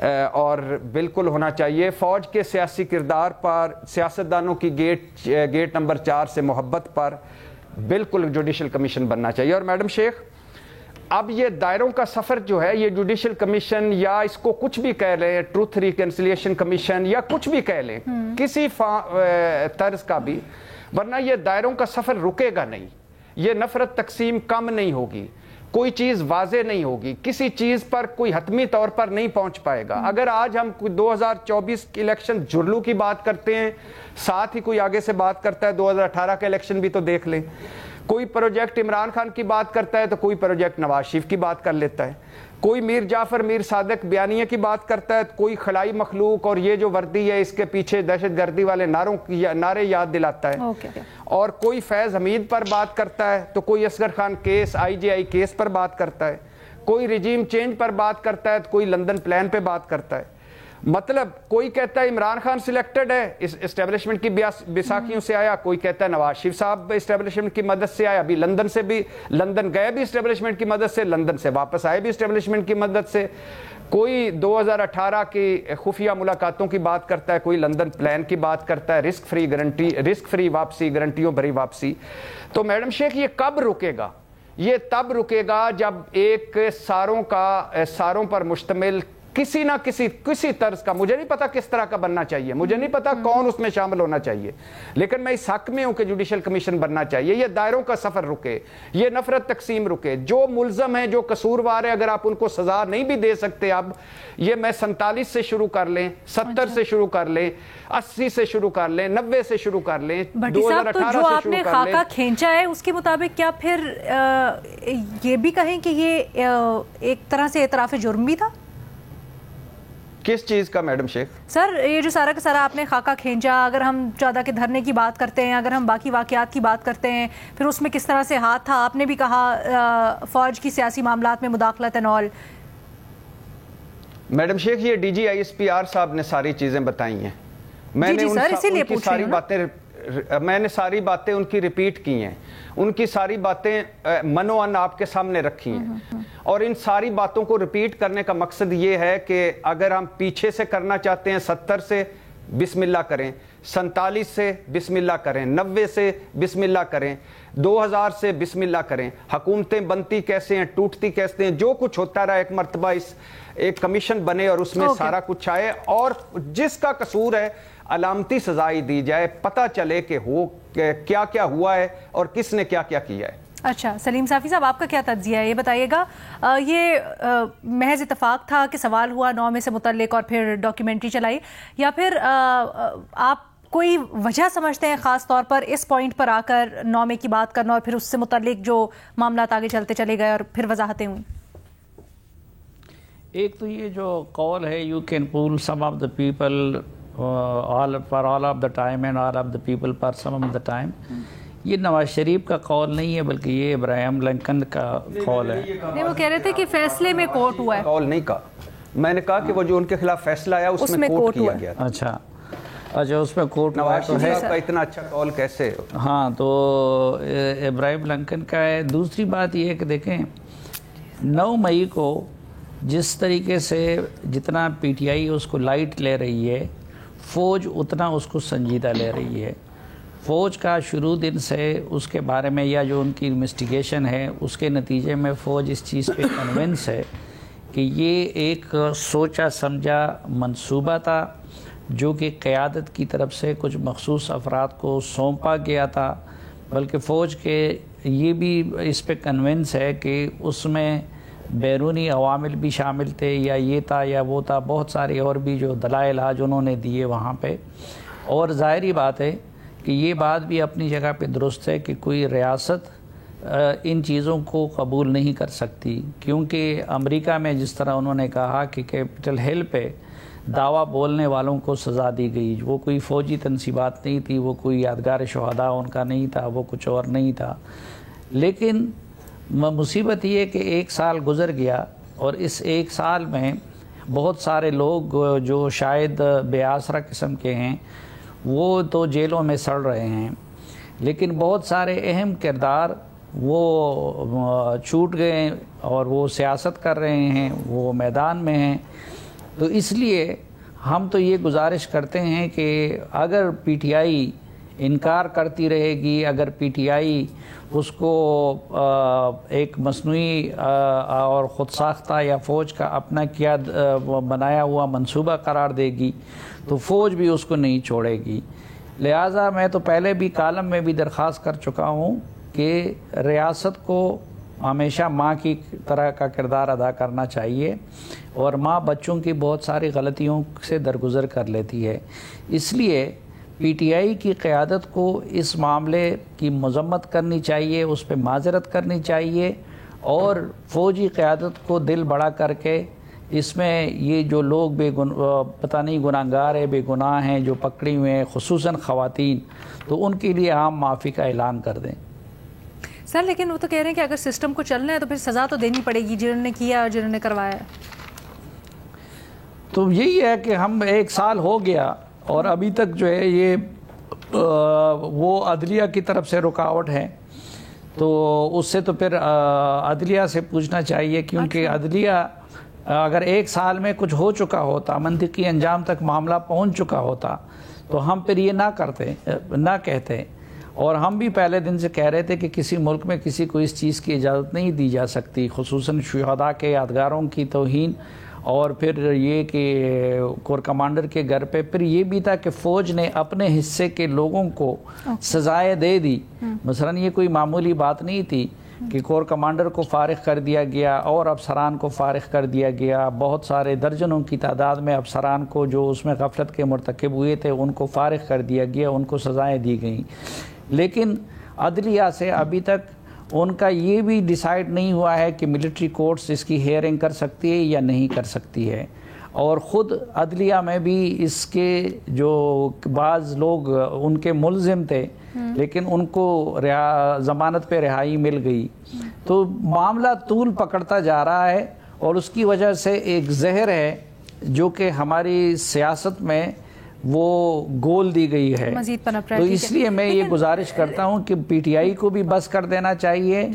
اور بالکل ہونا چاہیے. فوج کے سیاسی کردار پر, سیاستدانوں کی گیٹ نمبر 4 سے محبت پر بالکل جوڈیشل کمیشن بننا چاہیے. اور میڈم شیخ, اب یہ دائروں کا سفر جو ہے, یہ جوڈیشل کمیشن یا اس کو کچھ بھی کہہ لیں, ٹروتھ ریکنسیلیشن کمیشن یا کچھ بھی کہہ لیں, کسی طرز کا بھی, ورنہ یہ دائروں کا سفر رکے گا نہیں. یہ نفرت تقسیم کم نہیں ہوگی, کوئی چیز واضح نہیں ہوگی, کسی چیز پر کوئی حتمی طور پر نہیں پہنچ پائے گا. اگر آج ہم 2024 کی الیکشن جرلو کی بات کرتے ہیں, ساتھ ہی کوئی آگے سے بات کرتا ہے 2018 کا الیکشن بھی تو دیکھ لیں. کوئی پروجیکٹ عمران خان کی بات کرتا ہے تو کوئی پروجیکٹ نواز شریف کی بات کر لیتا ہے. کوئی میر جعفر میر صادق بیانیے کی بات کرتا ہے تو کوئی خلائی مخلوق اور یہ جو وردی ہے اس کے پیچھے دہشت گردی والے نعرے یاد دلاتا ہے. اور کوئی فیض حمید پر بات کرتا ہے تو کوئی Asghar Khan case, IGI case پر بات کرتا ہے. کوئی رجیم چینج پر بات کرتا ہے تو کوئی لندن پلان پہ بات کرتا ہے. مطلب کوئی کہتا ہے عمران خان سلیکٹڈ ہے, اسٹیبلشمنٹ کی بیساکھیوں سے آیا, کوئی کہتا ہے نواز شریف صاحب اسٹیبلشمنٹ کی مدد سے آیا, ابھی لندن گئے بھی اسٹیبلشمنٹ کی مدد سے, لندن سے واپس آئے بھی اسٹیبلشمنٹ کی مدد سے. کوئی 2018 کی خفیہ ملاقاتوں کی بات کرتا ہے, کوئی لندن پلان کی بات کرتا ہے, رسک فری واپسی, گارنٹیوں بھری واپسی. تو میڈم شیخ یہ کب رکے گا؟ یہ تب رکے گا جب ایک ساروں پر مشتمل کسی نہ کسی طرز کا, مجھے نہیں پتا کس طرح کا بننا چاہیے, مجھے نہیں پتا کون اس میں شامل ہونا چاہیے, لیکن میں اس حق میں ہوں کہ جوڈیشل کمیشن بننا چاہیے. یہ دائروں کا سفر رکے, یہ نفرت تقسیم رکے. جو ملزم ہیں, جو قصوروار ہیں, اگر آپ ان کو سزا نہیں بھی دے سکتے, اب یہ میں 47 سے شروع کر لیں, 70 سے شروع کر لیں, 80 سے شروع کر لیں, 90 سے شروع کر لیں, 2018 سے شروع کر لیں. جو آپ نے خاکہ کھینچا ہے اس کے مطابق کیا پھر یہ بھی کہیں کہ یہ ایک طرح سے اعتراف جرم بھی تھا؟ کس چیز کا میڈم شیخ؟ سر یہ جو سارا کا سارا آپ نے خاکہ کھینچا, اگر ہم 14 کے دھرنے کی بات کرتے ہیں, اگر ہم باقی واقعات کی بات کرتے ہیں, پھر اس میں کس طرح سے ہاتھ تھا, آپ نے بھی کہا فوج کی سیاسی معاملات میں مداخلت اینڈ آل. میڈم شیخ یہ DGISPR صاحب نے ساری چیزیں بتائی ہیں, میں نے ساری باتیں ان کی ریپیٹ کی ہیں, ان کی ساری باتیں منوان آپ کے سامنے رکھی ہیں. اور ان ساری باتوں کو ریپیٹ کرنے کا مقصد یہ ہے کہ اگر ہم پیچھے سے کرنا چاہتے ہیں 70 سے بسم اللہ کریں, 47 سے بسم اللہ کریں, 90 سے بسم اللہ کریں, 2000 سے بسم اللہ کریں. حکومتیں بنتی کیسے ہیں, ٹوٹتی کیسے ہیں, جو کچھ ہوتا رہا, ایک مرتبہ ایک کمیشن بنے اور اس میں سارا کچھ آئے, اور جس کا قصور ہے علامتی سزائی دی جائے, پتہ چلے کہ کیا کیا ہوا ہے اور کس نے کیا کیا کیا ہے. اچھا سلیم صافی صاحب, آپ کا کیا تجزیہ ہے, یہ بتائیے گا. یہ محض اتفاق تھا کہ سوال ہوا 9 میں سے متعلق اور پھر ڈاکیومنٹری چلائی, یا پھر آپ کوئی وجہ سمجھتے ہیں خاص طور پر اس پوائنٹ پر آ کر 9 میں کی بات کرنا اور پھر اس سے متعلق جو معاملات آگے چلتے چلے گئے اور پھر وضاحتیں ہوئیں؟ ایک تو یہ جو قول ہے you can fool some of the people for all of the time and all of the people for some of the time, یہ نواز شریف کا قول نہیں ہے بلکہ یہ ابراہیم لنکن کا قول ہے. نہیں, وہ کہہ رہے تھے کہ فیصلے میں کوٹ ہوا ہے. قول نہیں کہا, میں نے کہا کہ وہ جو ان کے خلاف فیصلہ آیا اس میں کوٹ کیا گیا. اچھا اس میں کوٹ نواز شریف کا اتنا اچھا قول کیسے؟ ہاں تو ابراہیم لنکن کا ہے. دوسری بات یہ ہے کہ دیکھیں 9 مئی کو جس طریقے سے جتنا PTI اس کو لائٹ لے رہی ہے, فوج اتنا اس کو سنجیدہ لے رہی ہے. فوج کا شروع دن سے اس کے بارے میں یا جو ان کی انویسٹیگیشن ہے اس کے نتیجے میں فوج اس چیز پہ کنونس ہے کہ یہ ایک سوچا سمجھا منصوبہ تھا جو کہ قیادت کی طرف سے کچھ مخصوص افراد کو سونپا گیا تھا. بلکہ فوج کے یہ بھی اس پہ کنونس ہے کہ اس میں بیرونی عوامل بھی شامل تھے, یا یہ تھا یا وہ تھا, بہت سارے اور بھی جو دلائل آج انہوں نے دیے وہاں پہ. اور ظاہری بات ہے کہ یہ بات بھی اپنی جگہ پہ درست ہے کہ کوئی ریاست ان چیزوں کو قبول نہیں کر سکتی, کیونکہ امریکہ میں جس طرح انہوں نے کہا کہ کیپٹل ہل پہ دعویٰ بولنے والوں کو سزا دی گئی, وہ کوئی فوجی تنصیبات نہیں تھی, وہ کوئی یادگار شہداء ان کا نہیں تھا, وہ کچھ اور نہیں تھا. لیکن مصیبت یہ کہ 1 سال گزر گیا اور اس 1 سال میں بہت سارے لوگ جو شاید بے آسرا قسم کے ہیں وہ تو جیلوں میں سڑ رہے ہیں, لیکن بہت سارے اہم کردار وہ چھوٹ گئے اور وہ سیاست کر رہے ہیں, وہ میدان میں ہیں. تو اس لیے ہم تو یہ گزارش کرتے ہیں کہ اگر پی ٹی آئی انکار کرتی رہے گی، اگر پی ٹی آئی اس کو ایک مصنوعی اور خود ساختہ یا فوج کا اپنا کیا بنایا ہوا منصوبہ قرار دے گی تو فوج بھی اس کو نہیں چھوڑے گی. لہٰذا میں تو پہلے بھی کالم میں بھی درخواست کر چکا ہوں کہ ریاست کو ہمیشہ ماں کی طرح کا کردار ادا کرنا چاہیے، اور ماں بچوں کی بہت ساری غلطیوں سے درگزر کر لیتی ہے. اس لیے پی ٹی آئی کی قیادت کو اس معاملے کی مذمت کرنی چاہیے، اس پہ معذرت کرنی چاہیے، اور فوجی قیادت کو دل بڑا کر کے اس میں یہ جو لوگ پتہ نہیں گناہگار ہے، بے گناہ ہیں، جو پکڑی ہوئے ہیں، خصوصاً خواتین، تو ان کے لیے عام معافی کا اعلان کر دیں. سر لیکن وہ تو کہہ رہے ہیں کہ اگر سسٹم کو چلنا ہے تو پھر سزا تو دینی پڑے گی جنہوں نے کیا اور جنہوں نے کروایا. تو یہی ہے کہ ہم 1 سال ہو گیا اور ابھی تک جو ہے یہ وہ عدلیہ کی طرف سے رکاوٹ ہے، تو اس سے تو پھر عدلیہ سے پوچھنا چاہیے، کیونکہ عدلیہ اگر 1 سال میں کچھ ہو چکا ہوتا، منطقی انجام تک معاملہ پہنچ چکا ہوتا، تو ہم پھر یہ نہ کہتے. اور ہم بھی پہلے دن سے کہہ رہے تھے کہ کسی ملک میں کسی کو اس چیز کی اجازت نہیں دی جا سکتی، خصوصاً شہداء کے یادگاروں کی توہین، اور پھر یہ کہ کور کمانڈر کے گھر پہ پھر یہ بھی تھا کہ فوج نے اپنے حصے کے لوگوں کو سزائیں دے دی. مثلا یہ کوئی معمولی بات نہیں تھی کہ کور کمانڈر کو فارغ کر دیا گیا اور افسران کو فارغ کر دیا گیا. بہت سارے درجنوں کی تعداد میں افسران کو جو اس میں غفلت کے مرتکب ہوئے تھے ان کو فارغ کر دیا گیا، ان کو سزائیں دی گئیں. لیکن عدلیہ سے ابھی تک ان کا یہ بھی ڈیسائیڈ نہیں ہوا ہے کہ ملٹری کورٹس اس کی ہیئرنگ کر سکتی ہے یا نہیں کر سکتی ہے. اور خود عدلیہ میں بھی اس کے جو بعض لوگ ان کے ملزم تھے لیکن ان کو ضمانت پہ رہائی مل گئی. تو معاملہ طول پکڑتا جا رہا ہے، اور اس کی وجہ سے ایک زہر ہے جو کہ ہماری سیاست میں وہ گول دی گئی ہے. تو اس لیے میں یہ گزارش کرتا ہوں کہ پی ٹی آئی کو بھی بس کر دینا چاہیے.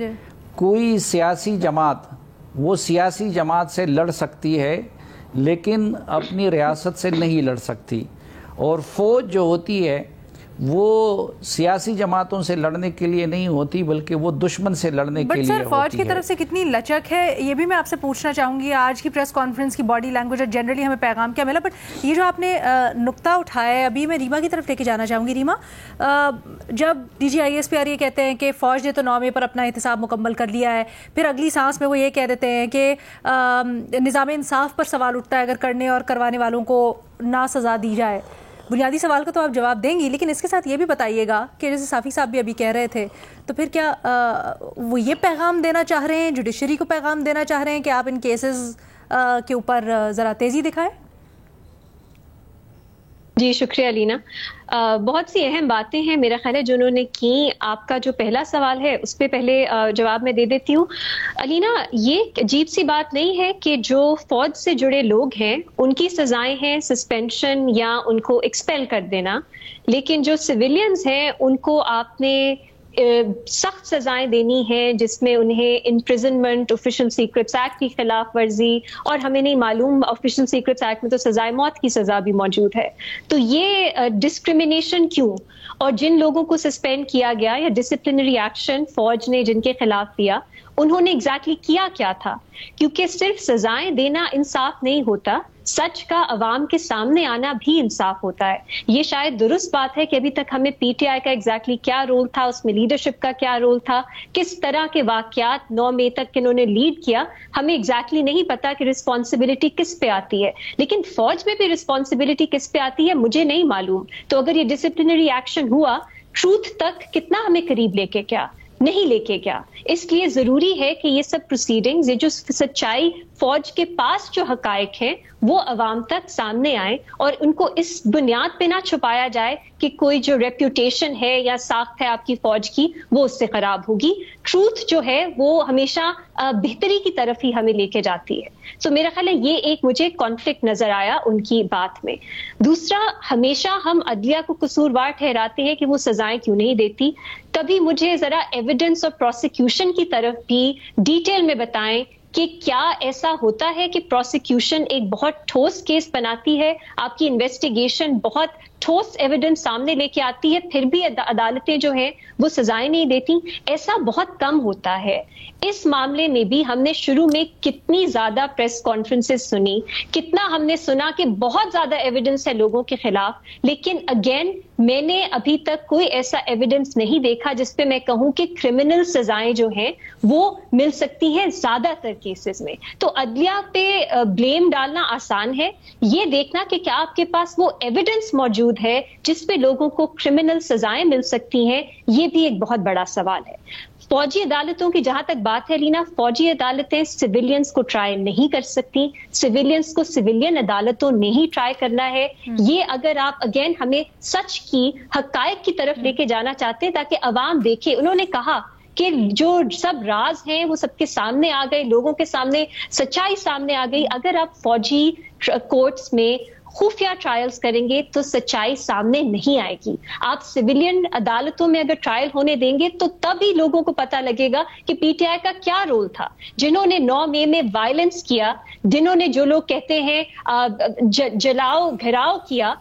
کوئی سیاسی جماعت وہ سیاسی جماعت سے لڑ سکتی ہے لیکن اپنی ریاست سے نہیں لڑ سکتی، اور فوج جو ہوتی ہے وہ سیاسی جماعتوں سے لڑنے کے لیے نہیں ہوتی بلکہ وہ دشمن سے لڑنے کے لیے ہوتی ہے. بٹ سر فوج کی طرف سے کتنی لچک ہے یہ بھی میں آپ سے پوچھنا چاہوں گی. آج کی پریس کانفرنس کی باڈی لینگویج اور جنرلی ہمیں پیغام کیا ملا، بٹ یہ جو آپ نے نقطہ اٹھایا ہے ابھی میں ریما کی طرف لے کے جانا چاہوں گی. ریما، جب D G I S P R یہ کہتے ہیں کہ فوج نے تو 9 مئی پر اپنا احتساب مکمل کر لیا ہے، پھر اگلی سانس میں وہ یہ کہہ دیتے ہیں کہ نظام انصاف پر سوال اٹھتا ہے اگر کرنے اور کروانے والوں کو نہ سزا دی جائے. بنیادی سوال کا تو آپ جواب دیں گی، لیکن اس کے ساتھ یہ بھی بتائیے گا کہ جیسے صافی صاحب بھی ابھی کہہ رہے تھے، تو پھر کیا وہ یہ پیغام دینا چاہ رہے ہیں، جوڈیشری کو پیغام دینا چاہ رہے ہیں کہ آپ ان کیسز کے اوپر ذرا تیزی دکھائیں؟ جی شکریہ علینا. بہت سی اہم باتیں ہیں میرا خیال ہے جو انہوں نے کی. آپ کا جو پہلا سوال ہے اس پہ پہلے جواب میں دے دیتی ہوں. علینا، یہ عجیب سی بات نہیں ہے کہ جو فوج سے جڑے لوگ ہیں ان کی سزائیں ہیں سسپینشن یا ان کو ایکسپیل کر دینا، لیکن جو سویلینز ہیں ان کو آپ نے سخت سزائیں دینی ہیں جس میں انہیں امپریزنمنٹ، آفیشل سیکرٹس ایکٹ کی خلاف ورزی، اور ہمیں نہیں معلوم آفیشل سیکرٹس ایکٹ میں تو سزائے موت کی سزا بھی موجود ہے. تو یہ ڈسکریمنیشن کیوں؟ اور جن لوگوں کو سسپینڈ کیا گیا یا ڈسپلنری ایکشن فوج نے جن کے خلاف لیا انہوں نے ایگزیکٹلی کیا تھا؟ کیونکہ صرف سزائیں دینا انصاف نہیں ہوتا، سچ کا عوام کے سامنے آنا بھی انصاف ہوتا ہے. یہ شاید درست بات ہے کہ ابھی تک ہمیں پی ٹی آئی کا ایگزیکٹلی کیا رول تھا، اس میں لیڈرشپ کا کیا رول تھا، کس طرح کے واقعات 9 مئی تک انہوں نے لیڈ کیا، ہمیں ایگزیکٹلی نہیں پتا کہ رسپانسبلٹی کس پہ آتی ہے. لیکن فوج میں بھی رسپانسبلٹی کس پہ آتی ہے مجھے نہیں معلوم. تو اگر یہ ڈسپلنری ایکشن ہوا، ٹروتھ تک کتنا ہمیں قریب لے کے کیا نہیں لے کے کیا. اس لیے ضروری ہے کہ یہ سب پروسیڈنگز، یہ جو سچائی فوج کے پاس جو حقائق ہیں وہ عوام تک سامنے آئیں، اور ان کو اس بنیاد پہ نہ چھپایا جائے کہ کوئی جو ریپیوٹیشن ہے یا ساخت ہے آپ کی فوج کی وہ اس سے خراب ہوگی. ٹروتھ جو ہے وہ ہمیشہ بہتری کی طرف ہی ہمیں لے کے جاتی ہے. تو میرا خیال ہے یہ ایک مجھے کانفلکٹ نظر آیا ان کی بات میں. دوسرا، ہمیشہ ہم عدلیہ کو قصوروار ٹھہراتے ہیں کہ وہ سزائیں کیوں نہیں دیتی. کبھی مجھے ذرا ایویڈنس اور پروسیکیوشن کی طرف بھی ڈیٹیل میں بتائیں کہ کیا ایسا ہوتا ہے کہ پروسیکیوشن ایک بہت ٹھوس کیس بناتی ہے, آپ کی انویسٹیگیشن بہت ٹھوس ایویڈنس سامنے لے کے آتی ہے, پھر بھی عدالتیں جو ہیں وہ سزائیں نہیں دیتی؟ ایسا بہت کم ہوتا ہے. اس معاملے میں بھی ہم نے شروع میں کتنی زیادہ پریس کانفرنسز سنی, کتنا ہم نے سنا کہ بہت زیادہ ایویڈنس ہے لوگوں کے خلاف, لیکن اگین میں نے ابھی تک کوئی ایسا ایویڈنس نہیں دیکھا جس پہ میں کہوں کہ کرمنل سزائیں جو ہیں وہ مل سکتی ہیں زیادہ تر کیسز میں. تو عدلیہ پہ بلیم ڈالنا آسان ہے, یہ دیکھنا کہ کیا آپ کے پاس وہ ایویڈنس موجود ہے جس پہ لوگوں کو کرمنل سزائیں مل سکتی ہیں, یہ بھی ایک بہت بڑا سوال ہے. فوجی عدالتوں کی جہاں تک بات ہے لینا, فوجی عدالتیں سویلینز کو ٹرائی نہیں کر سکتی, سویلینز کو سویلین عدالتوں نے ہی ٹرائی کرنا ہے. یہ اگر آپ اگین ہمیں سچ کی, حقائق کی طرف لے کے جانا چاہتے ہیں تاکہ عوام دیکھے, انہوں نے کہا کہ جو سب راز ہیں وہ سب کے سامنے آ گئے, لوگوں کے سامنے سچائی سامنے آ گئی. اگر آپ فوجی کورٹس میں خفیہ ٹرائلز کریں گے تو سچائی سامنے نہیں آئے گی. آپ سویلین عدالتوں میں اگر ٹرائل ہونے دیں گے تو تب ہی لوگوں کو پتہ لگے گا کہ پی ٹی آئی کا کیا رول تھا. جنہوں نے 9 مئی میں وائلنس کیا, جنہوں نے جو لوگ کہتے ہیں جلاؤ گھراؤ کیا,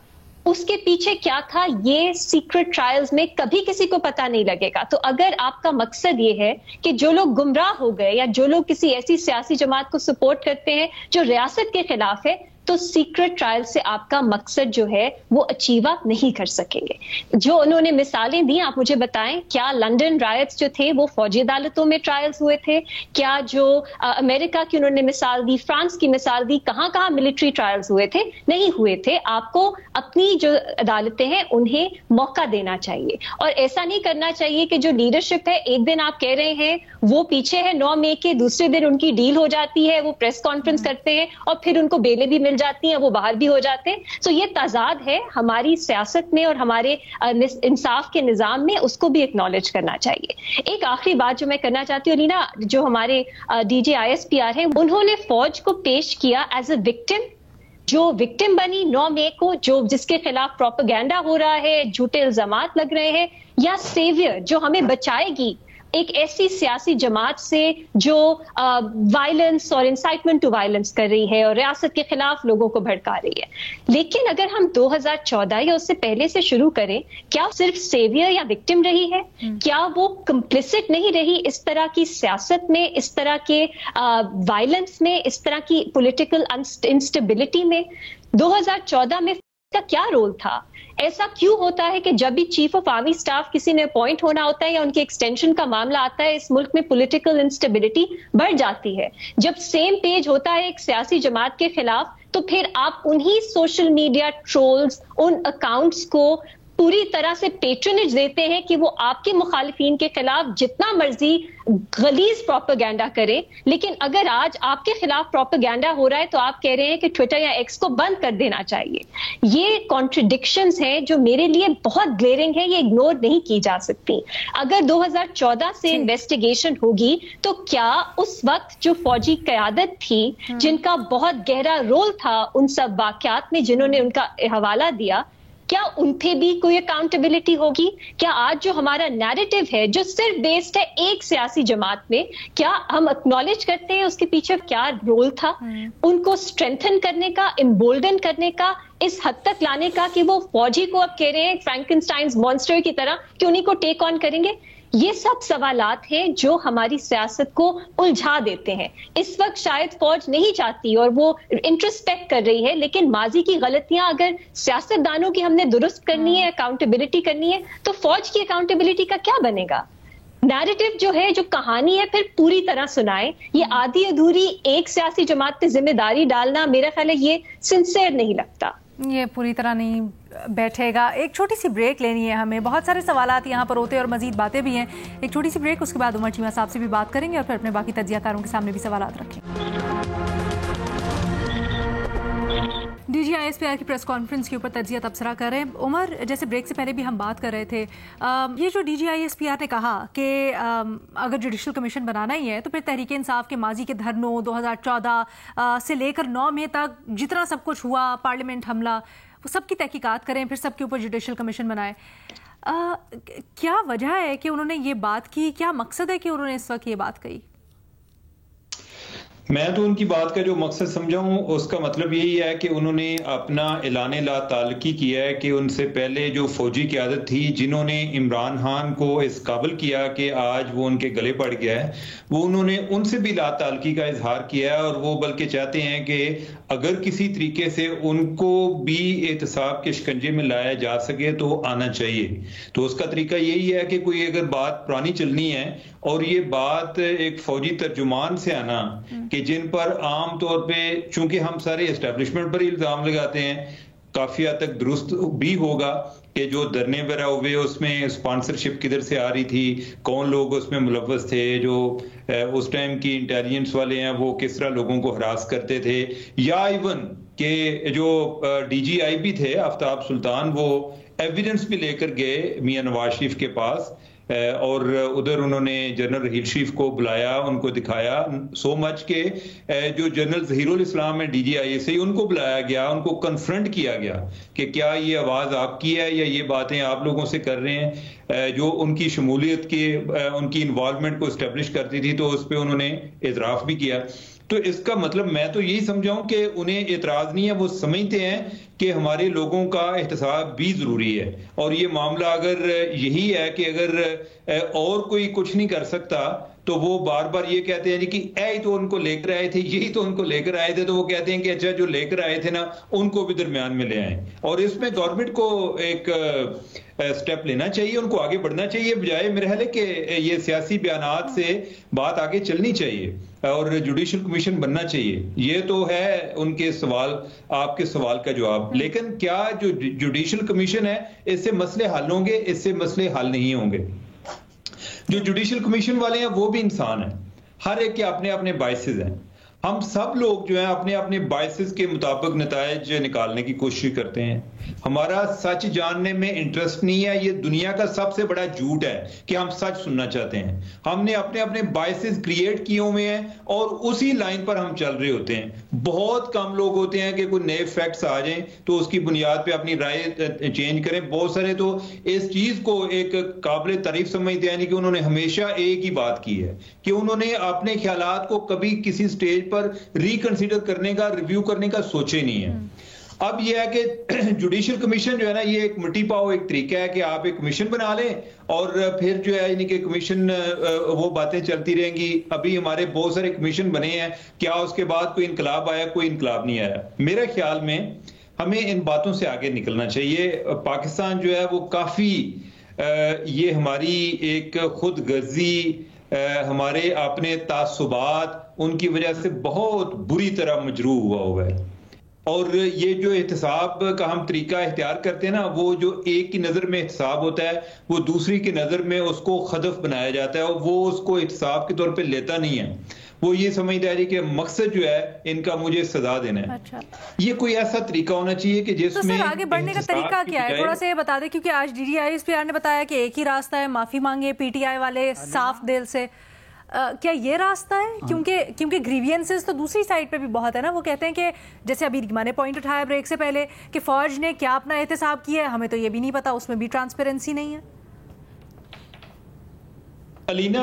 اس کے پیچھے کیا تھا, یہ سیکرٹ ٹرائلز میں کبھی کسی کو پتہ نہیں لگے گا. تو اگر آپ کا مقصد یہ ہے کہ جو لوگ گمراہ ہو گئے یا جو لوگ کسی ایسی سیاسی جماعت کو سپورٹ کرتے ہیں جو ریاست کے خلاف ہے, تو سیکرٹ ٹرائل سے آپ کا مقصد جو ہے وہ اچیو آپ نہیں کر سکیں گے. جو انہوں نے مثالیں دی, آپ مجھے بتائیں کیا لنڈن رائٹس جو تھے وہ فوجی عدالتوں میں ٹرائلز ہوئے تھے؟ کیا جو امریکہ کی انہوں نے مثال دی, فرانس کی مثال دی, کہاں کہاں ملٹری ٹرائلز ہوئے تھے؟ نہیں ہوئے تھے. آپ کو اپنی جو عدالتیں ہیں انہیں موقع دینا چاہیے, اور ایسا نہیں کرنا چاہیے کہ جو لیڈرشپ ہے ایک دن آپ کہہ رہے ہیں وہ پیچھے ہے 9 مئی کے, دوسرے دن ان کی ڈیل ہو جاتی ہے, وہ پریس کانفرنس کرتے ہیں اور پھر ان کو بیلیں بھی مل جاتی ہیں, وہ باہر بھی ہو جاتے ہیں. سو یہ تضاد ہے ہماری سیاست میں اور ہمارے انصاف کے نظام میں, اس کو بھی ایکنالج کرنا چاہیے. ایک آخری بات جو میں کرنا چاہتی ہوں لینا, جو ہمارے ڈی جی ISPR ہیں انہوں نے فوج کو پیش کیا ایز اے وکٹم, جو وکٹم بنی 9 مئی کو, جس کے خلاف پروپیگنڈا ہو رہا ہے, جھوٹے الزامات لگ رہے ہیں, یا سیویئر جو ہمیں بچائے گی ایک ایسی سیاسی جماعت سے جو وائلنس اور انسائٹمنٹ ٹو وائلنس کر رہی ہے اور ریاست کے خلاف لوگوں کو بھڑکا رہی ہے. لیکن اگر ہم 2014 یا اس سے پہلے سے شروع کریں, کیا صرف سیویئر یا وکٹم رہی ہے؟ کیا وہ کمپلیسٹ نہیں رہی اس طرح کی سیاست میں, اس طرح کے وائلنس میں, اس طرح کی پولیٹیکل انسٹیبلٹی میں؟ 2014 میں کا کیا رول تھا؟ ایسا کیوں ہوتا ہے کہ جب بھی چیف آف آرمی سٹاف کسی نے اپوائنٹ ہونا ہوتا ہے یا ان کے ایکسٹینشن کا معاملہ آتا ہے, اس ملک میں پولیٹیکل انسٹیبلٹی بڑھ جاتی ہے. جب سیم پیج ہوتا ہے ایک سیاسی جماعت کے خلاف, تو پھر آپ انہی سوشل میڈیا ٹرولز, ان اکاؤنٹس کو پوری طرح سے پیٹرنیج دیتے ہیں کہ وہ آپ کے مخالفین کے خلاف جتنا مرضی غلیظ پروپیگنڈا کرے. لیکن اگر آج آپ کے خلاف پروپیگنڈا ہو رہا ہے تو آپ کہہ رہے ہیں کہ ٹویٹر یا ایکس کو بند کر دینا چاہیے. یہ کانٹرڈکشنز ہیں جو میرے لیے بہت گلیئرنگ ہے, یہ اگنور نہیں کی جا سکتی. اگر 2014 سے انویسٹیگیشن ہوگی تو کیا اس وقت جو فوجی قیادت تھی, جن کا بہت گہرا رول تھا ان سب واقعات میں, جنہوں نے ان کا حوالہ دیا, کیا ان پہ بھی کوئی اکاؤنٹیبلٹی ہوگی؟ کیا آج جو ہمارا نیریٹو ہے جو صرف بیسڈ ہے ایک سیاسی جماعت میں, کیا ہم اکنالج کرتے ہیں اس کے پیچھے کیا رول تھا؟ ان کو اسٹرینتھن کرنے کا, امبولڈن کرنے کا, اس حد تک لانے کا کہ وہ فوجی کو اب کہہ رہے ہیں فرینکنسٹائنز مانسٹر کی طرح کہ انہیں کو ٹیک آن کریں گے. یہ سب سوالات ہیں جو ہماری سیاست کو الجھا دیتے ہیں. اس وقت شاید فوج نہیں چاہتی اور وہ انٹرسپیکٹ کر رہی ہے, لیکن ماضی کی غلطیاں اگر سیاست دانوں کی ہم نے درست کرنی ہے, اکاؤنٹیبلٹی کرنی ہے, تو فوج کی اکاؤنٹیبلٹی کا کیا بنے گا؟ نیریٹو جو ہے, جو کہانی ہے, پھر پوری طرح سنائے. یہ آدھی ادھوری ایک سیاسی جماعت پہ ذمہ داری ڈالنا میرا خیال ہے یہ سنسیئر نہیں لگتا, یہ پوری طرح نہیں بیٹھے گا. ایک چھوٹی سی بریک لینی ہے ہمیں, بہت سارے سوالات یہاں پر ہوتے ہیں اور مزید باتیں بھی ہیں. ایک چھوٹی سی بریک, اس کے بعد عمر چیمہ صاحب سے بھی بات کریں گے اور پھر اپنے باقی تجزیہ کاروں کے سامنے بھی سوالات رکھیں. ڈی جی ISPR کی پریس کانفرنس کے اوپر تجزیہ تبصرہ کر رہے ہیں. عمر, جیسے بریک سے پہلے بھی ہم بات کر رہے تھے, یہ جو ڈی جی ISPR نے کہا کہ اگر جوڈیشل کمیشن بنانا ہی ہے تو پھر تحریک انصاف کے ماضی کے دھرنوں 2014 سے لے کر 9 مئی تک جتنا سب کچھ ہوا, پارلیمنٹ حملہ, وہ سب کی تحقیقات کریں, پھر سب کے اوپر جوڈیشل کمیشن بنائے. کیا وجہ ہے کہ انہوں نے یہ بات کی؟ کیا مقصد ہے کہ انہوں نے اس وقت یہ بات کہی؟ میں تو ان کی بات کا جو مقصد سمجھا ہوں اس کا مطلب یہی ہے کہ انہوں نے اپنا اعلان لا تعلقی کیا ہے کہ ان سے پہلے جو فوجی قیادت تھی جنہوں نے عمران خان کو اس قابل کیا کہ آج وہ ان کے گلے پڑ گیا ہے، وہ انہوں نے ان سے بھی لا تعلقی کا اظہار کیا ہے، اور وہ بلکہ چاہتے ہیں کہ اگر کسی طریقے سے ان کو بھی احتساب کے شکنجے میں لایا جا سکے تو آنا چاہیے۔ تو اس کا طریقہ یہی ہے کہ کوئی اگر بات پرانی چلنی ہے اور یہ بات ایک فوجی ترجمان سے آنا کہ جن پر عام طور پہ چونکہ ہم سارے اسٹیبلشمنٹ پر ہی الزام لگاتے ہیں، کافی حد تک درست بھی ہوگا کہ جو دھرنے وغیرہ ہوئے اس میں اسپانسرشپ کدھر سے آ رہی تھی، کون لوگ اس میں ملوث تھے، جو اس ٹائم کی انٹیلیجنس والے ہیں وہ کس طرح لوگوں کو ہراس کرتے تھے، یا ایون کہ جو ڈی جی آئی بھی تھے آفتاب سلطان وہ ایویڈنس بھی لے کر گئے میاں نواز شریف کے پاس، اور ادھر انہوں نے جنرل رحیل شریف کو بلایا، ان کو دکھایا، سو مچ کہ جو جنرل ظہیر الاسلام ہے ڈی جی آئی سے ان کو بلایا گیا، ان کو کنفرنٹ کیا گیا کہ کیا یہ آواز آپ کی ہے یا یہ باتیں آپ لوگوں سے کر رہے ہیں، جو ان کی شمولیت کے ان کی انوالومنٹ کو اسٹیبلش کرتی تھی، تو اس پہ انہوں نے اعتراف بھی کیا۔ تو اس کا مطلب میں تو یہی سمجھاؤں کہ انہیں اعتراض نہیں ہے، وہ سمجھتے ہیں کہ ہمارے لوگوں کا احتساب بھی ضروری ہے، اور یہ معاملہ اگر یہی ہے کہ اگر اور کوئی کچھ نہیں کر سکتا تو وہ بار بار یہ کہتے ہیں کہ اے تو ان کو لے کر آئے تھے، یہی تو ان کو لے کر آئے تھے، تو وہ کہتے ہیں کہ اچھا جو لے کر آئے تھے نا ان کو بھی درمیان میں لے آئیں، اور اس میں گورنمنٹ کو ایک سٹیپ لینا چاہیے، ان کو آگے بڑھنا چاہیے، بجائے میرے خیال ہے کہ یہ سیاسی بیانات سے بات آگے چلنی چاہیے اور جوڈیشل کمیشن بننا چاہیے۔ یہ تو ہے ان کے سوال، آپ کے سوال کا جواب، لیکن کیا جو جوڈیشل کمیشن ہے اس سے مسئلے حل ہوں گے؟ اس سے مسئلے حل نہیں ہوں گے۔ جو جوڈیشل کمیشن والے ہیں وہ بھی انسان ہیں، ہر ایک کے اپنے اپنے بائسز ہیں، ہم سب لوگ جو ہیں اپنے اپنے بائسز کے مطابق نتائج نکالنے کی کوشش کرتے ہیں، ہمارا سچ جاننے میں انٹرسٹ نہیں ہے، یہ دنیا کا سب سے بڑا جھوٹ ہے کہ ہم سچ سننا چاہتے ہیں، ہم نے اپنے اپنے بائسز کریٹ کیے ہوئے ہیں اور اسی لائن پر ہم چل رہے ہوتے ہیں۔ بہت کم لوگ ہوتے ہیں کہ کوئی نئے فیکٹس آ جائیں تو اس کی بنیاد پہ اپنی رائے چینج کریں، بہت سارے تو اس چیز کو ایک قابل تعریف سمجھتے ہیں کہ انہوں نے ہمیشہ ایک ہی بات کی ہے کہ انہوں نے اپنے خیالات کو کبھی کسی سٹیج پر ریکنسیڈر کرنے کا، ریویو کرنے کا سوچے نہیں ہے۔ اب یہ ہے کہ جوڈیشل کمیشن جو ہے نا یہ ایک مٹی پاؤ ایک طریقہ ہے کہ آپ ایک کمیشن بنا لیں اور پھر جو ہے یعنی کہ کمیشن وہ باتیں چلتی رہیں گی۔ ابھی ہمارے بہت سارے کمیشن بنے ہیں، کیا اس کے بعد کوئی انقلاب آیا؟ کوئی انقلاب نہیں آیا۔ میرے خیال میں ہمیں ان باتوں سے آگے نکلنا چاہیے۔ پاکستان جو ہے وہ کافی یہ ہماری ایک خود غرضی، ہمارے اپنے تعصبات، ان کی وجہ سے بہت بری طرح مجروح ہوا ہے، اور یہ جو احتساب کا ہم طریقہ اختیار کرتے ہیں نا، وہ جو ایک کی نظر میں احتساب ہوتا ہے وہ دوسری کی نظر میں اس کو خدف بنایا جاتا ہے، اور وہ اس کو احتساب کے طور پہ لیتا نہیں ہے، وہ یہ سمجھتا ہے کہ مقصد جو ہے ان کا مجھے سزا دینا ہے۔ اچھا، یہ کوئی ایسا طریقہ ہونا چاہیے کہ جس میں آگے بڑھنے کا طریقہ کیا ہے، تھوڑا سا یہ بتا دیں، کیونکہ آج D G I S P R نے بتایا کہ ایک ہی راستہ ہے، معافی مانگے پی ٹی آئی والے صاف دل سے، کیا یہ راستہ ہے؟ کیونکہ گریوینسز تو دوسری سائڈ پہ بھی بہت ہے نا، وہ کہتے ہیں کہ جیسے ابھی میں نے پوائنٹ اٹھایا بریک سے پہلے کہ فوج نے کیا اپنا احتساب کیا ہے ہمیں تو یہ بھی نہیں پتا، اس میں بھی ٹرانسپیرنسی نہیں ہے۔ علینا،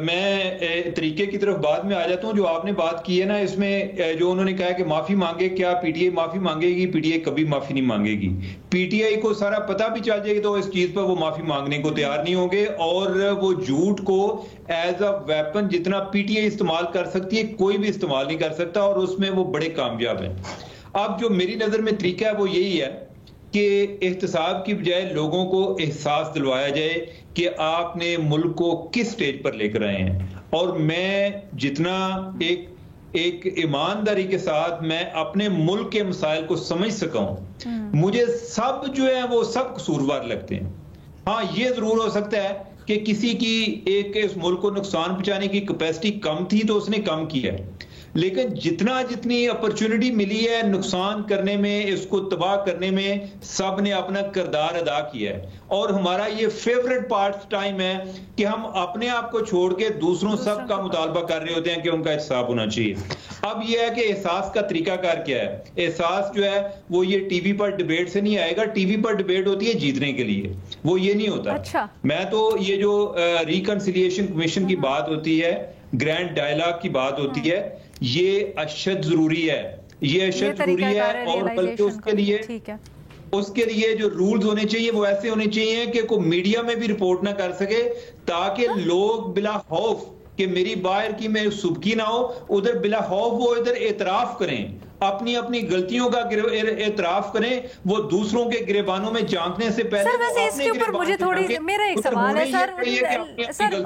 میں طریقے کی طرف بعد میں آ جاتا ہوں۔ جو آپ نے بات کی ہے نا اس میں جو انہوں نے کہا کہ معافی مانگے، کیا پی ٹی آئی معافی مانگے گی؟ پی ٹی آئی کبھی معافی نہیں مانگے گی۔ پی ٹی آئی کو سارا پتہ بھی چل جائے گا تو اس چیز پر وہ معافی مانگنے کو تیار نہیں ہوں گے، اور وہ جھوٹ کو ایز اے ویپن جتنا پی ٹی آئی استعمال کر سکتی ہے کوئی بھی استعمال نہیں کر سکتا، اور اس میں وہ بڑے کامیاب ہیں۔ اب جو میری نظر میں طریقہ ہے وہ یہی ہے کہ احتساب کی بجائے لوگوں کو احساس دلوایا جائے کہ آپ نے ملک کو کس سٹیج پر لے کر آئے ہیں، اور میں جتنا ایک ایمانداری کے ساتھ میں اپنے ملک کے مسائل کو سمجھ سکا ہوں، مجھے سب جو ہے وہ سب قصوروار لگتے ہیں۔ ہاں یہ ضرور ہو سکتا ہے کہ کسی کی ایک اس ملک کو نقصان پہنچانے کی کیپیسٹی کم تھی تو اس نے کم کیا ہے، لیکن جتنی اپرچونٹی ملی ہے نقصان کرنے میں، اس کو تباہ کرنے میں، سب نے اپنا کردار ادا کیا ہے، اور ہمارا یہ فیورٹ پارٹ ٹائم ہے کہ ہم اپنے آپ کو چھوڑ کے دوسروں سب کا مطالبہ کر رہے ہوتے ہیں کہ ان کا احتساب ہونا چاہیے۔ اب یہ ہے کہ احساس کا طریقہ کار کیا ہے؟ احساس جو ہے وہ یہ ٹی وی پر ڈیبیٹ سے نہیں آئے گا، ٹی وی پر ڈیبیٹ ہوتی ہے جیتنے کے لیے، وہ یہ نہیں ہوتا۔ اچھا، میں تو یہ جو ریکنسیلیشن کمیشن کی بات ہوتی ہے، گرینڈ ڈائلاگ کی بات ہوتی ہے، یہ اشد ضروری ہے، یہ اشد ضروری ہے، اور بلکہ اس کے لیے جو رولز ہونے چاہیے وہ ایسے ہونے چاہیے کہ کوئی میڈیا میں بھی رپورٹ نہ کر سکے، تاکہ لوگ بلا خوف کہ میری باہر کی میں سبکی نہ ہو، ادھر بلا خوف وہ ادھر اعتراف کریں، اپنی اپنی غلطیوں کا اعتراف کریں، وہ دوسروں کے گریبانوں میں جھانکنے سے پہلے سر ویسے اس کے اوپر مجھے تھوڑی میرا ایک سوال ہے سر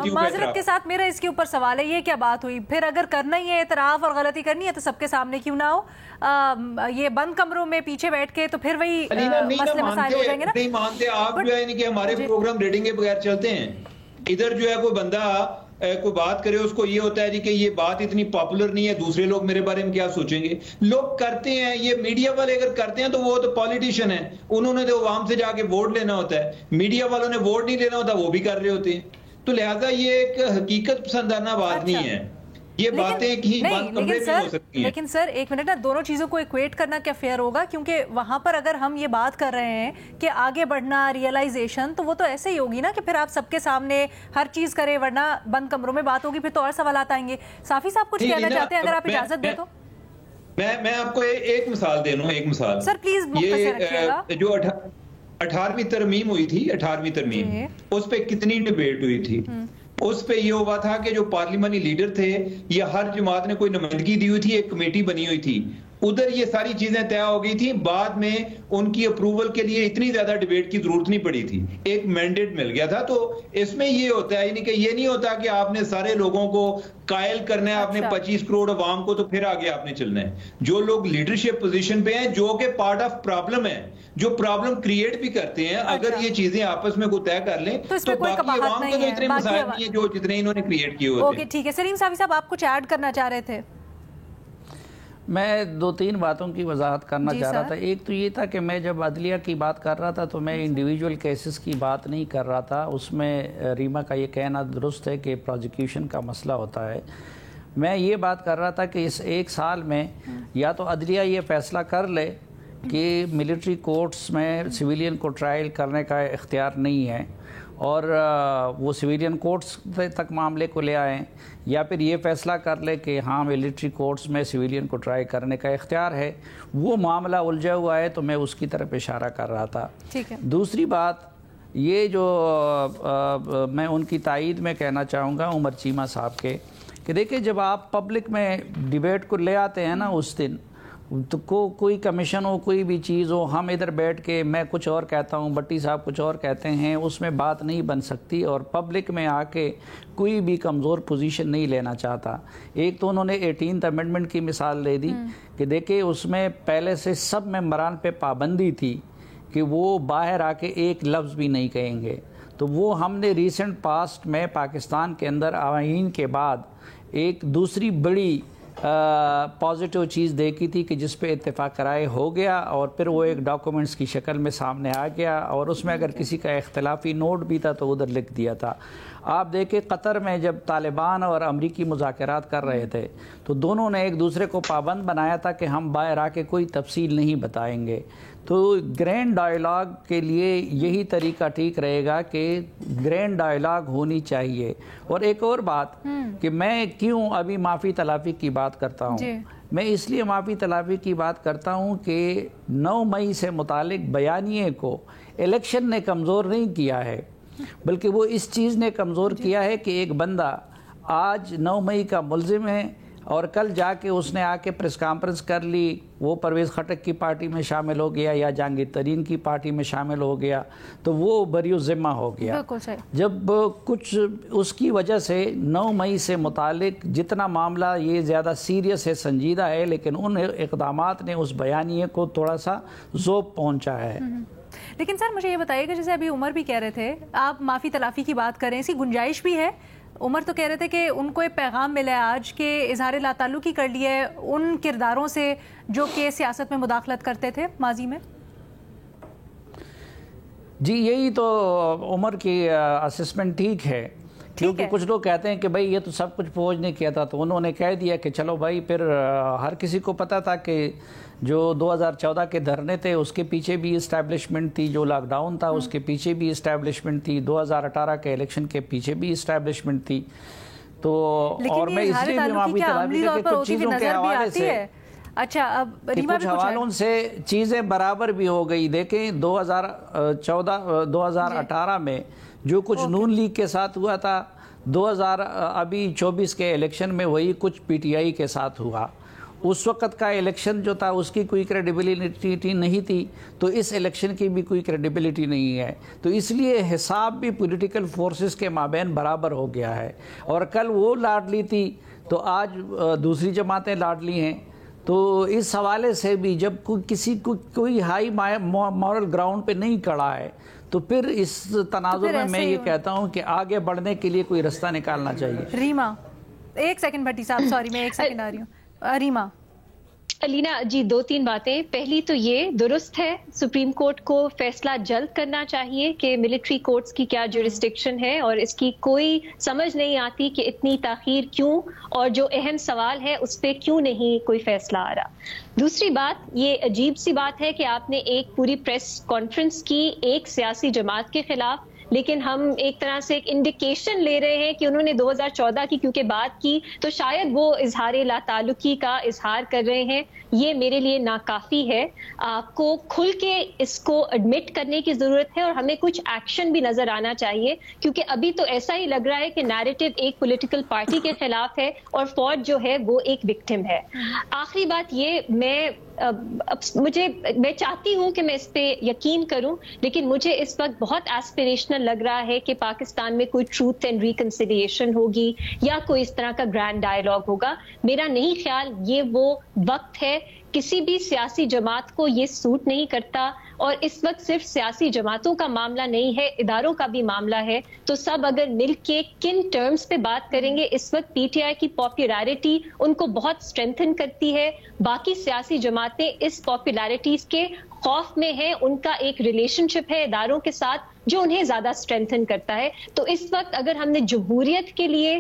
معذرت کے ساتھ، میرا اس کے اوپر سوال ہے، یہ کیا بات ہوئی پھر؟ اگر کرنا ہی ہے اعتراف اور غلطی کرنی ہے تو سب کے سامنے کیوں نہ ہو؟ یہ بند کمروں میں پیچھے بیٹھ کے تو پھر وہی مسئلے مسائل ہو جائیں گے نا؟ نہیں مانتے آپ جو ہے کہ ہمارے پروگرام ریٹنگ کے بغیر چلتے ہیں، ادھر جو ہے کوئی بندہ کوئی بات کرے اس کو یہ ہوتا ہے کہ یہ بات اتنی پاپولر نہیں ہے، دوسرے لوگ میرے بارے میں کیا سوچیں گے، لوگ کرتے ہیں، یہ میڈیا والے اگر کرتے ہیں تو وہ تو پولیٹیشین ہیں، انہوں نے تو عوام سے جا کے ووٹ لینا ہوتا ہے، میڈیا والوں نے ووٹ نہیں لینا ہوتا، وہ بھی کر رہے ہوتے ہیں، تو لہٰذا یہ ایک حقیقت پسندانہ بات نہیں ہے، یہ باتیں کہیں بند کمرے میں ہو سکتی ہیں۔ لیکن سر ایک منٹ نا، دونوں چیزوں کو ایکویٹ کرنا کیا فیئر ہوگا؟ کیونکہ وہاں پر اگر ہم یہ بات کر رہے ہیں کہ آگے بڑھنا، ریئلائزیشن، تو وہ تو ایسے ہی ہوگی نا کہ پھر آپ سب کے سامنے ہر چیز کریں، ورنہ بند کمروں میں بات ہوگی، پھر تو اور سوالات آئیں گے۔ صافی صاحب کچھ کہنا چاہتے ہیں، اگر آپ اجازت دیں تو؟ میں آپ کو ایک مثال دے دوں، ایک مثال سر پلیز مختصر رکھیے گا۔ جو 18ویں ترمیم ہوئی تھی، 18ویں ترمیم، اس پہ کتنی ڈیبیٹ ہوئی تھی؟ اس پہ یہ ہوا تھا کہ جو پارلیمانی لیڈر تھے یا ہر جماعت نے کوئی نمائندگی دی ہوئی تھی، ایک کمیٹی بنی ہوئی تھی، ادھر یہ ساری چیزیں طے ہو گئی تھی، بعد میں ان کی اپروول کے لیے اتنی زیادہ ڈیبیٹ کی ضرورت نہیں پڑی تھی، ایک مینڈیٹ مل گیا تھا۔ تو اس میں یہ ہوتا ہے، یعنی کہ یہ نہیں ہوتا کہ آپ نے سارے لوگوں کو قائل کرنا ہے، آپ نے 25 کروڑ عوام کو، تو پھر آگے آپ نے چلنا ہے۔ جو لوگ لیڈرشپ پوزیشن پہ ہیں، جو کہ پارٹ آف پرابلم ہے، جو پرابلم کریٹ بھی کرتے ہیں، اگر یہ چیزیں آپس میں کوئی طے کر لیں تو باقی عوام کے تو اتنے مسائل نہیں ہیں جو جتنے انہوں نے کریٹ کیے ہوتے ہیں۔ اوکے ٹھیک ہے، سلیم صافی صاحب آپ کچھ ایڈ کرنا چاہ رہے تھے؟ میں 2-3 باتوں کی وضاحت کرنا چاہ رہا تھا۔ ایک تو یہ تھا کہ میں جب عدلیہ کی بات کر رہا تھا تو میں انڈیویجول کیسز کی بات نہیں کر رہا تھا، اس میں ریما کا یہ کہنا درست ہے کہ پروزیکیوشن کا مسئلہ ہوتا ہے۔ میں یہ بات کر رہا تھا کہ اس 1 سال میں یا تو عدلیہ یہ فیصلہ کر لے کہ ملٹری کورٹس میں سویلین کو ٹرائل کرنے کا اختیار نہیں ہے اور وہ سویلین کورٹس تک معاملے کو لے آئیں، یا پھر یہ فیصلہ کر لے کہ ہاں ملٹری کورٹس میں سویلین کو ٹرائی کرنے کا اختیار ہے۔ وہ معاملہ الجھا ہوا ہے تو میں اس کی طرف اشارہ کر رہا تھا۔ دوسری بات یہ جو میں ان کی تائید میں کہنا چاہوں گا عمر چیمہ صاحب کے، کہ دیکھیں جب آپ پبلک میں ڈیبیٹ کو لے آتے ہیں نا اس دن، تو کوئی کمیشن ہو، کوئی بھی چیز ہو، ہم ادھر بیٹھ کے میں کچھ اور کہتا ہوں، بٹی صاحب کچھ اور کہتے ہیں، اس میں بات نہیں بن سکتی، اور پبلک میں آ کے کوئی بھی کمزور پوزیشن نہیں لینا چاہتا۔ ایک تو انہوں نے 18th امینڈمنٹ کی مثال دے دی کہ دیکھیں اس میں پہلے سے سب ممبران پہ پابندی تھی کہ وہ باہر آ کے ایک لفظ بھی نہیں کہیں گے، تو وہ ہم نے ریسنٹ پاسٹ میں پاکستان کے اندر آئین کے بعد ایک دوسری بڑی پازیٹیو چیز دیکھی تھی کہ جس پہ اتفاق رائے ہو گیا، اور پھر وہ ایک ڈاکومنٹس کی شکل میں سامنے آ گیا، اور اس میں اگر کسی کا اختلافی نوٹ بھی تھا تو ادھر لکھ دیا تھا۔ آپ دیکھیں قطر میں جب طالبان اور امریکی مذاکرات کر رہے تھے تو دونوں نے ایک دوسرے کو پابند بنایا تھا کہ ہم باہر آ کے کوئی تفصیل نہیں بتائیں گے۔ تو گرینڈ ڈائیلاگ کے لیے یہی طریقہ ٹھیک رہے گا کہ گرینڈ ڈائیلاگ ہونی چاہیے۔ اور ایک اور بات کہ میں کیوں ابھی معافی تلافی کی بات کرتا ہوں، میں اس لیے معافی تلافی کی بات کرتا ہوں کہ 9 مئی سے متعلق بیانیے کو الیکشن نے کمزور نہیں کیا ہے، بلکہ وہ اس چیز نے کمزور کیا ہے کہ ایک بندہ آج 9 مئی کا ملزم ہے اور کل جا کے اس نے آ کے پریس کانفرنس کر لی، وہ پرویز خٹک کی پارٹی میں شامل ہو گیا یا جہانگیر ترین کی پارٹی میں شامل ہو گیا، تو وہ بری ذمہ ہو گیا۔ جب کچھ اس کی وجہ سے 9 مئی سے متعلق جتنا معاملہ یہ زیادہ سیریس ہے، سنجیدہ ہے، لیکن ان اقدامات نے اس بیانیے کو تھوڑا سا ذوب پہنچا ہے۔ لیکن سر مجھے یہ بتائیے کہ جیسے ابھی عمر بھی کہہ رہے تھے، آپ معافی تلافی کی بات کریں، اس کی گنجائش بھی ہے؟ عمر تو کہہ رہے تھے کہ ان کو ایک پیغام ملا ہے آج کہ اظہار لا تعلقی کر لیے ان کرداروں سے جو کہ سیاست میں مداخلت کرتے تھے ماضی میں۔ جی یہی تو عمر کی اسسمنٹ ٹھیک ہے، کیونکہ کچھ لوگ کہتے ہیں کہ بھائی یہ تو سب کچھ فوج نے کیا تھا، تو انہوں نے کہہ دیا کہ چلو بھائی، پھر ہر کسی کو پتا تھا کہ جو 2014 کے دھرنے تھے اس کے پیچھے بھی اسٹیبلشمنٹ تھی، جو لاک ڈاؤن تھا اس کے پیچھے بھی اسٹیبلشمنٹ تھی، 2018 کے الیکشن کے پیچھے بھی اسٹیبلشمنٹ تھی۔ تو اور میں اس لیے بھی معافی طلبی کر کے کچھ چیزوں کے حوالے سے اچھا اب ریما کچھ حوالوں سے چیزیں برابر بھی ہو گئی. دیکھیں 2018 میں جو کچھ نون لیگ کے ساتھ ہوا تھا, ابھی 24 کے الیکشن میں وہی کچھ پی ٹی آئی کے ساتھ ہوا. اس وقت کا الیکشن جو تھا اس کی کوئی کریڈیبلٹی نہیں تھی, تو اس الیکشن کی بھی کوئی کریڈیبلٹی نہیں ہے. تو اس لیے حساب بھی پولیٹیکل فورسز کے مابین برابر ہو گیا ہے. اور کل وہ لاڈلی تھی تو آج دوسری جماعتیں لاڈلی ہیں. تو اس حوالے سے بھی جب کسی کو کوئی ہائی مورل گراؤنڈ پہ نہیں کھڑا ہے تو پھر اس تناظر میں یہ کہتا ہوں کہ آگے بڑھنے کے لیے کوئی رستہ نکالنا چاہیے. ریما ایک سیکنڈ بھٹی صاحب, سوری میں ایک سیکنڈ آ رہی ہوں. ریما علینا جی 2-3 باتیں. پہلی تو یہ درست ہے سپریم کورٹ کو فیصلہ جلد کرنا چاہیے کہ ملٹری کورٹس کی کیا جورسڈکشن ہے, اور اس کی کوئی سمجھ نہیں آتی کہ اتنی تاخیر کیوں, اور جو اہم سوال ہے اس پہ کیوں نہیں کوئی فیصلہ آ رہا. دوسری بات, یہ عجیب سی بات ہے کہ آپ نے ایک پوری پریس کانفرنس کی ایک سیاسی جماعت کے خلاف, لیکن ہم ایک طرح سے ایک انڈیکیشن لے رہے ہیں کہ انہوں نے 2014 کی کیونکہ بات کی تو شاید وہ اظہار لا تعلقی کا اظہار کر رہے ہیں. یہ میرے لیے ناکافی ہے. آپ کو کھل کے اس کو ایڈمٹ کرنے کی ضرورت ہے, اور ہمیں کچھ ایکشن بھی نظر آنا چاہیے, کیونکہ ابھی تو ایسا ہی لگ رہا ہے کہ نیریٹو ایک پولیٹیکل پارٹی کے خلاف ہے اور فوج جو ہے وہ ایک وکٹم ہے. آخری بات یہ, میں چاہتی ہوں کہ میں اس پہ یقین کروں, لیکن مجھے اس وقت بہت ایسپریشنل لگ رہا ہے کہ پاکستان میں کوئی ٹروتھ اینڈ ریکنسیلیشن ہوگی یا کوئی اس طرح کا گرینڈ ڈائیلاگ ہوگا. میرا نہیں خیال یہ وہ وقت ہے. کسی بھی سیاسی جماعت کو یہ سوٹ نہیں کرتا, اور اس وقت صرف سیاسی جماعتوں کا معاملہ نہیں ہے, اداروں کا بھی معاملہ ہے. تو سب اگر مل کے کن ٹرمز پہ بات کریں گے, اس وقت پی ٹی آئی کی پاپولیرٹی ان کو بہت اسٹرینتھن کرتی ہے. باقی سیاسی جماعتیں اس پاپولیرٹیز کے خوف میں ہیں, ان کا ایک ریلیشن شپ ہے اداروں کے ساتھ جو انہیں زیادہ اسٹرینتھن کرتا ہے. تو اس وقت اگر ہم نے جمہوریت کے لیے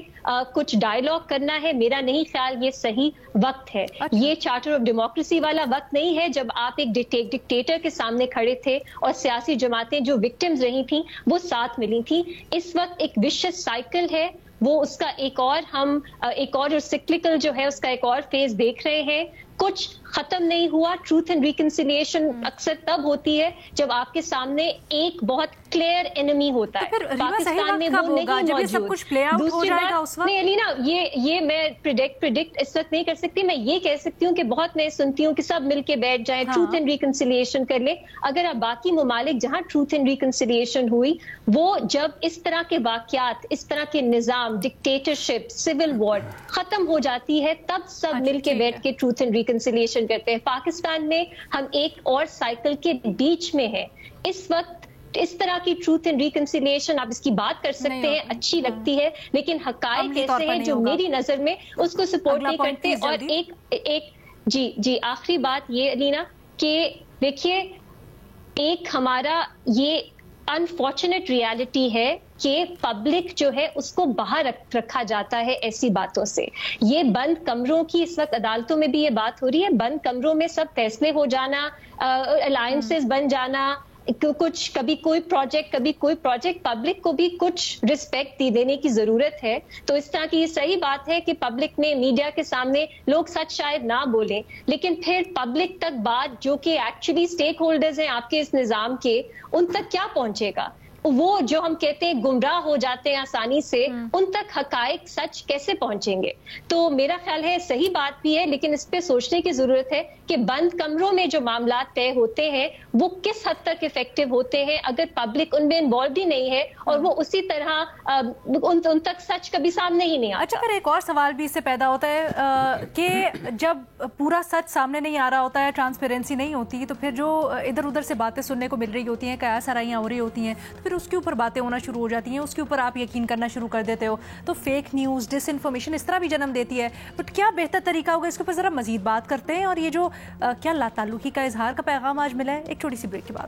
کچھ ڈائیلاگ کرنا ہے, میرا نہیں خیال یہ صحیح وقت ہے. یہ چارٹر آف ڈیموکریسی والا وقت نہیں ہے جب آپ ایک ڈکٹیٹر کے سامنے کھڑے تھے اور سیاسی جماعتیں جو وکٹمز رہی تھیں وہ ساتھ ملی تھیں. اس وقت ایک وشس سائیکل ہے, وہ اس کا ایک اور سکلکل جو ہے اس کا ایک اور فیز دیکھ رہے ہیں. کچھ ختم نہیں ہوا. ٹروتھ اینڈ ریکنسیلیشن اکثر تب ہوتی ہے جب آپ کے سامنے ایک بہت کلیئر انیمی ہوتا ہے. پاکستان میں وہ نہیں موجود. دوسری بات نہیں علینا, یہ میں پریڈکٹ اس وقت نہیں کر سکتی. میں یہ کہہ سکتی ہوں کہ بہت میں سنتی ہوں کہ سب مل کے بیٹھ جائیں, ٹروتھ اینڈ ریکنسیلیشن کر لیں. اگر آپ باقی ممالک جہاں ٹروتھ اینڈ ریکنسیلیشن ہوئی, وہ جب اس طرح کے واقعات, اس طرح کے نظام, ڈکٹیٹرشپ, سول وار ختم ہو جاتی ہے, تب سب مل کے بیٹھ کے ٹروتھ اینڈ ریکنسیلیشن کرتے ہیں. پاکستان میں ہم ایک اور سائیکل کے بیچ میں ہیں اس وقت. اس طرح کی ٹروتھ اینڈ ریکنسیلیشن آپ اس کی بات کر سکتے ہیں, اچھی لگتی ہے, لیکن حقائق ایسے ہیں جو میری نظر میں اس کو سپورٹ نہیں کرتے. اور ایک آخری بات یہ علینا کہ دیکھیے, ایک ہمارا یہ انفارچونیٹ ریالٹی ہے کہ پبلک جو ہے اس کو باہر رکھا جاتا ہے ایسی باتوں سے. یہ بند کمروں کی اس وقت عدالتوں میں بھی یہ بات ہو رہی ہے, بند کمروں میں سب فیصلے ہو جانا, الائنسز بن جانا, کچھ کبھی کوئی پروجیکٹ, پبلک کو بھی کچھ رسپیکٹ دینے کی ضرورت ہے. تو اس طرح کی یہ صحیح بات ہے کہ پبلک میں, میڈیا کے سامنے لوگ سچ شاید نہ بولیں, لیکن پھر پبلک تک بات جو کہ ایکچولی اسٹیک ہولڈرز ہیں آپ کے اس نظام کے, ان تک کیا پہنچے گا؟ وہ جو ہم کہتے ہیں گمراہ ہو جاتے ہیں آسانی سے, ان تک حقائق سچ کیسے پہنچیں گے؟ تو میرا خیال ہے صحیح بات بھی ہے, لیکن اس پہ سوچنے کی ضرورت ہے کہ بند کمروں میں جو معاملات طے ہوتے ہیں وہ کس حد تک افیکٹو ہوتے ہیں اگر پبلک ان میں انوالوڈ ہی نہیں ہے, اور وہ اسی طرح ان تک سچ کبھی سامنے ہی نہیں آتا. اچھا, پھر ایک اور سوال بھی اس سے پیدا ہوتا ہے کہ جب پورا سچ سامنے نہیں آ رہا ہوتا ہے, ٹرانسپیرنسی نہیں ہوتی, تو پھر جو ادھر ادھر سے باتیں سننے کو مل رہی ہوتی ہیں, قیاس آرائیاں ہو رہی ہوتی ہیں, تو پھر اس کے اوپر باتیں ہونا شروع ہو جاتی ہیں, اس کے اوپر آپ یقین کرنا شروع کر دیتے ہو, تو فیک نیوز, ڈس انفارمیشن اس طرح بھی جنم دیتی ہے. بٹ کیا بہتر طریقہ ہوگا اس کے اوپر ذرا مزید بات کرتے ہیں, اور یہ جو کیا لا تعلقی کا اظہار کا پیغام آج ملا ہے, ایک چھوٹی سی بریک کے بعد.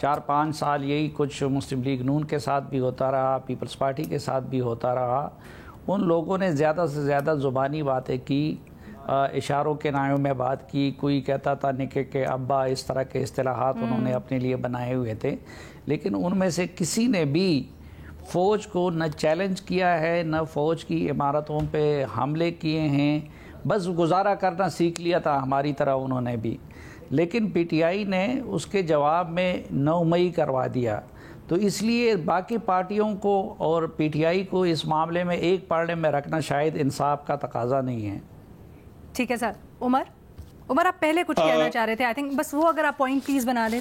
4-5 سال یہی کچھ مسلم لیگ نون کے ساتھ بھی ہوتا رہا، پیپلز پارٹی کے ساتھ بھی ہوتا رہا. ان لوگوں نے زیادہ سے زیادہ زبانی باتیں کی، اشاروں کے نایوں میں بات کی. کوئی کہتا تھا نکے کے ابا، اس طرح کے اصطلاحات انہوں نے اپنے لیے بنائے ہوئے تھے. لیکن ان میں سے کسی نے بھی فوج کو نہ چیلنج کیا ہے، نہ فوج کی عمارتوں پہ حملے کیے ہیں. بس گزارا کرنا سیکھ لیا تھا ہماری طرح انہوں نے بھی. لیکن پی ٹی آئی نے اس کے جواب میں 9 مئی کروا دیا. تو اس لیے باقی پارٹیوں کو اور پی ٹی آئی کو اس معاملے میں ایک پارٹی میں رکھنا شاید انصاف کا تقاضا نہیں ہے. ٹھیک ہے سر. عمر آپ پہلے کچھ کہنا چاہ رہے تھے، آئی تھنک بس وہ اگر آپ پوائنٹ پلیز بنا لیں.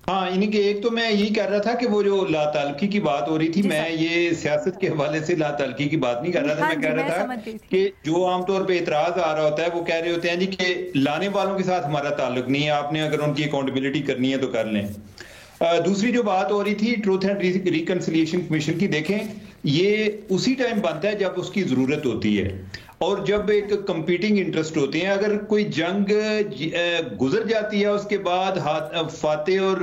ہاں، یعنی کہ ایک تو میں یہی کہہ رہا تھا کہ وہ جو لا تعلقی کی بات ہو رہی تھی، میں یہ سیاست کے حوالے سے لا تعلقی کی بات نہیں کر رہا تھا. میں کہہ رہا تھا کہ جو عام طور پہ اعتراض آ رہا ہوتا ہے وہ کہہ رہے ہوتے ہیں جی کہ لانے والوں کے ساتھ ہمارا تعلق نہیں ہے، آپ نے اگر ان کی اکاؤنٹیبلٹی کرنی ہے تو کر لیں. دوسری جو بات ہو رہی تھی ٹروتھ اینڈ ریکنسیلیشن کمیشن کی، دیکھیں یہ اسی ٹائم بنتا ہے جب اس کی ضرورت ہوتی ہے اور جب ایک کمپیٹنگ انٹرسٹ ہوتے ہیں. اگر کوئی جنگ گزر جاتی ہے اس کے بعد فاتح اور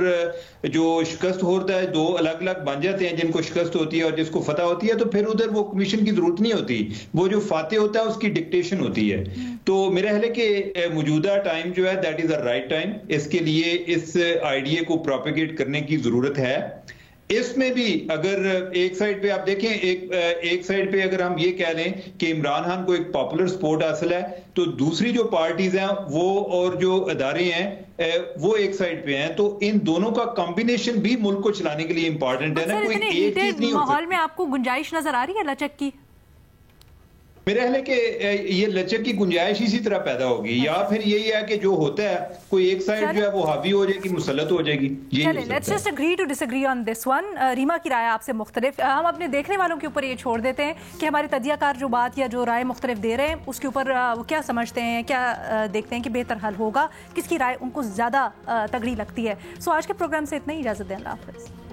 جو شکست ہوتا ہے دو الگ الگ بن جاتے ہیں، جن کو شکست ہوتی ہے اور جس کو فتح ہوتی ہے، تو پھر ادھر وہ کمیشن کی ضرورت نہیں ہوتی. وہ جو فاتح ہوتا ہے اس کی ڈکٹیشن ہوتی ہے. تو میرا خیال ہے کہ موجودہ ٹائم جو ہے that is a right time. اس کے لیے اس آئیڈیا کو پروپیگیٹ کرنے کی ضرورت ہے. اس میں بھی اگر ایک سائڈ پہ آپ دیکھیں، ایک سائڈ پہ اگر ہم یہ کہہ لیں کہ عمران خان کو ایک پاپولر سپورٹ حاصل ہے، تو دوسری جو پارٹیز ہیں وہ اور جو ادارے ہیں وہ ایک سائڈ پہ ہیں. تو ان دونوں کا کمبینیشن بھی ملک کو چلانے کے لیے امپورٹنٹ ہے نا. کوئی ایک چیز نہیں. ماحول میں آپ کو گنجائش نظر آ رہی ہے لچک کی؟ میرا خیال ہے کہ یہ لچک کی گنجائش اسی طرح پیدا ہوگی، یا پھر یہی ہے کہ جو ہوتا ہے کوئی ایک سائڈ جو ہے وہ حاوی ہو جائے گی، مسلط ہو جائے گی. چلیں let's just agree to disagree on this one. Reema کی رائے آپ سے مختلف. ہم اپنے دیکھنے والوں کے اوپر یہ چھوڑ دیتے ہیں کہ ہمارے تجزیہ کار جو بات یا جو رائے مختلف دے رہے ہیں اس کے اوپر وہ کیا سمجھتے ہیں، کیا دیکھتے ہیں کہ بہتر حل ہوگا، کس کی رائے ان کو زیادہ تگڑی لگتی ہے. سو آج کے پروگرام سے اتنا ہی، اجازت دیں. اللہ حافظ.